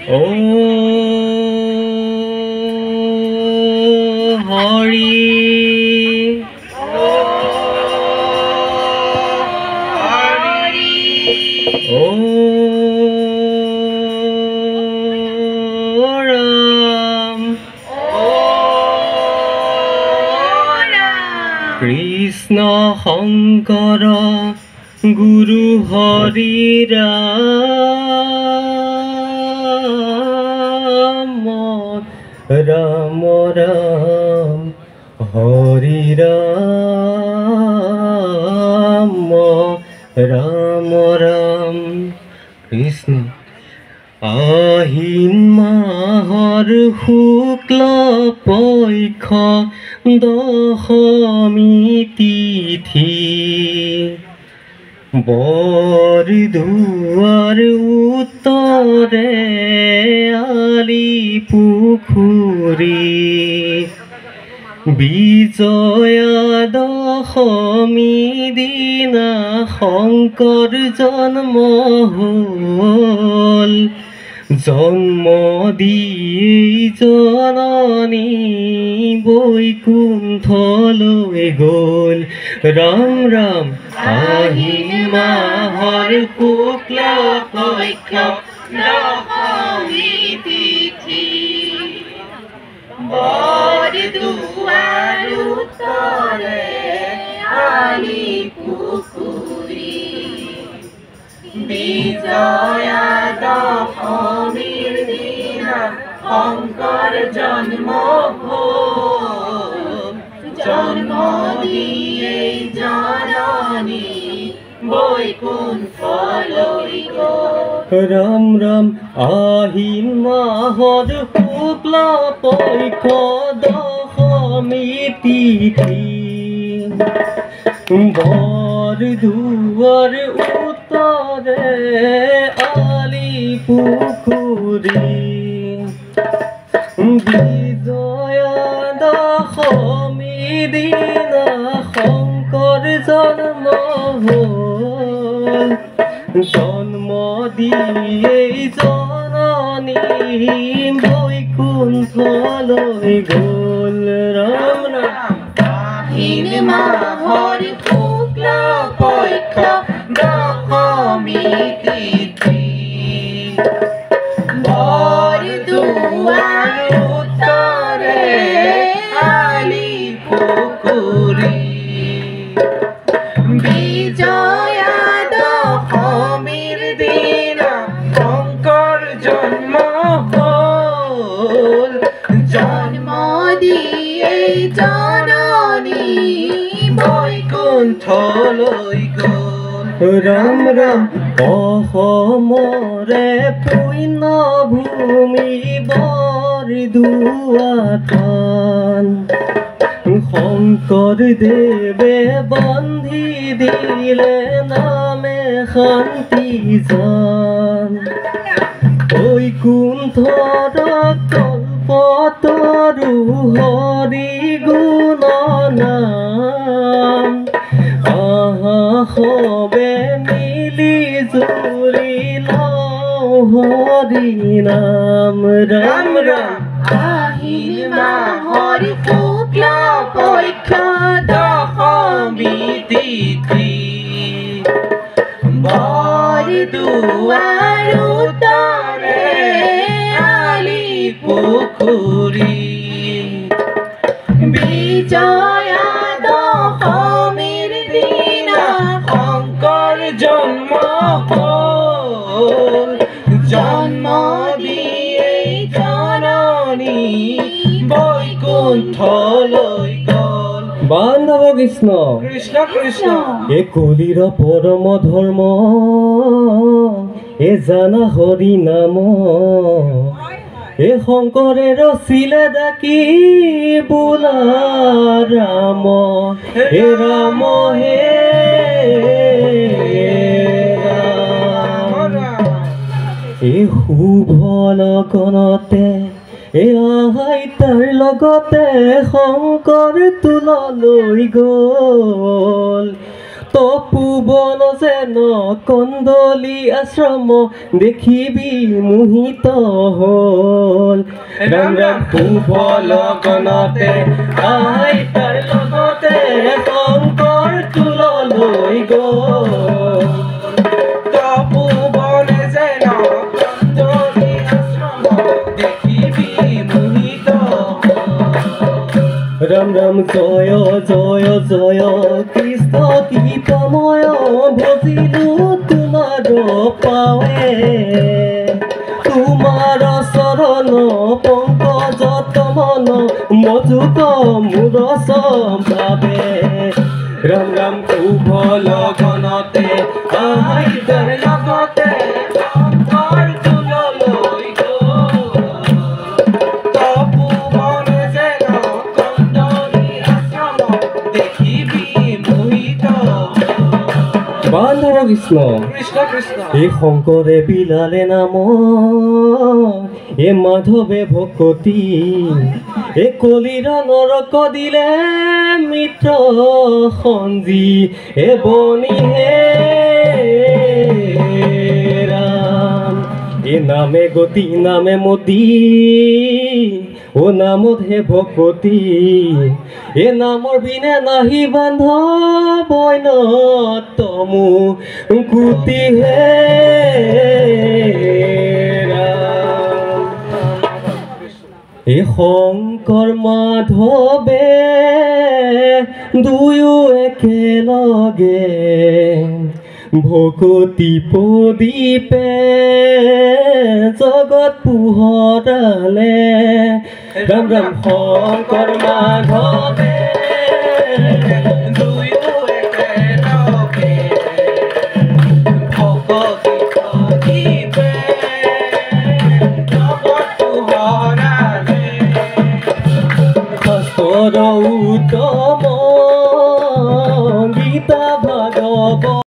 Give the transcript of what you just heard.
ও হৰি ও ৰাম কৃষ্ণ শংকৰ গুৰু হৰি ৰাম ৰাম ৰাম হৰি ৰাম ৰাম ৰাম কৃষ্ণ আহিন মাহৰ শুক্ল পক্ষ দশমী তিথি বৰদুৱাৰ উত্তৰে আলি পুখুৰী বিজয়া দশমী দিনা শংকৰ জন্ম হ'ল জন্ম দিয়েই জননী বৈকুণ্ঠলৈ গ'ল ৰাম ৰাম আহিন মাহৰ শুক্ল পক্ষ দশমী তিথি বৰদুৱাৰ উত্তৰে আলি পুখুৰী বিজয়া দশমীৰ দিনা শংকৰ জন্ম হ'ল জন্ম দিয়েই জননী বৈকুণ্ঠলৈ গ'ল ৰাম ৰাম আহিন মাহৰ শুক্ল পক্ষ দশমী তিথি বৰদুৱাৰ উত্তৰে আলি পুখুৰী বিজয়া দশমী দিনা শংকৰ জন্ম হ'ল জন্ম দিয়েই জননী বৈকুণ্ঠলৈ গ'ল ৰাম ৰাম আহিন মাহৰ শুক্ল পক্ষ দশমী তিথি বৰদুৱাৰ উত্তৰে আলি পুখুৰী বিজয়া দশমীৰ দিনা শংকৰ জন্ম হ'ল জন্ম দিয়েই জননী বৈকুণ্ঠলৈ গ'ল ৰাম ৰাম অসমৰে পুণ্য ভূমি বৰদুৱাৰখন শংকৰদেৱে বন্ধি দিলে নামে শান্তিজন বৈকুণ্ঠৰ কল্পতৰু হৰি গুণ নাম সবে মিলি জুৰি লওঁ হৰি নাম ৰাম ৰাম আহিন মাহৰ শুক্ল পক্ষ দশমী তিথি বৰদুৱাৰ উত্তৰে আলি পুখুৰী বিজয়া দশমীৰ দিনা শংকৰ জন্ম হ'ল জন্ম দিয়েই জননী বৈকুণ্ঠলৈ গ'ল বান্ধৱ কৃষ্ণ কৃষ্ণ কৃষ্ণ এ কলিৰ পৰম ধৰ্ম এ জানা হৰি নাম এ শংকৰে ৰচিলে ডাকি বোলা ৰাম হে ৰাম হে এই শুভ লগনতে এই আইতাৰ লগতে শংকৰ তোললৈ গ'ল তপোবন যেন কন্দলি আশ্ৰম দেখিবি মোহিত হ'ল ৰাম ৰাম শুভ লগনতে আইতাৰ লগতে শংকৰ তুললৈ গ'ল তপোবনে যেন কন্দলি আশ্ৰম দেখিবি মোহিত ৰাম ৰাম জয় জয় জয় কৃষ্ণ কৃপময় ভজিলো তোমাৰ পাৱে তোমাৰ চৰণ পংকজত মন মধুক মোৰ সম্ভাৱে ৰাম ৰাম শুভ লগনতে আইতাৰ লগতে শংকৰ তুললৈ গ'ল তপোবনে যেন কন্দলি আশ্ৰম দেখিবি মোহিত বান্ধৱ কৃষ্ণ কৃষ্ণ কৃষ্ণ এই শংকৰে বিলালে নাম এ মাধৱে ভকতি এ কলিৰ নৰক দিলে মিত্ৰ সঞ্জী এ বনি হে ৰাম এ নামে গতি নামে মতি ও নামত হে ভকতি এ নামৰ বিনে নাহি বান্ধৱ বৈন তমু কুতি হে ৰাম এ শংকৰ মাধৱে দুয়ো একেলগে ভকতি প্ৰদীপে জগত পোহৰালে ৰাম ৰাম শংকৰ মাধৱে দুয়ো একেলগে ভকতি প্ৰদীপে জগত পোহৰালে শাস্ত্ৰৰ উত্তম গীতা ভাগৱত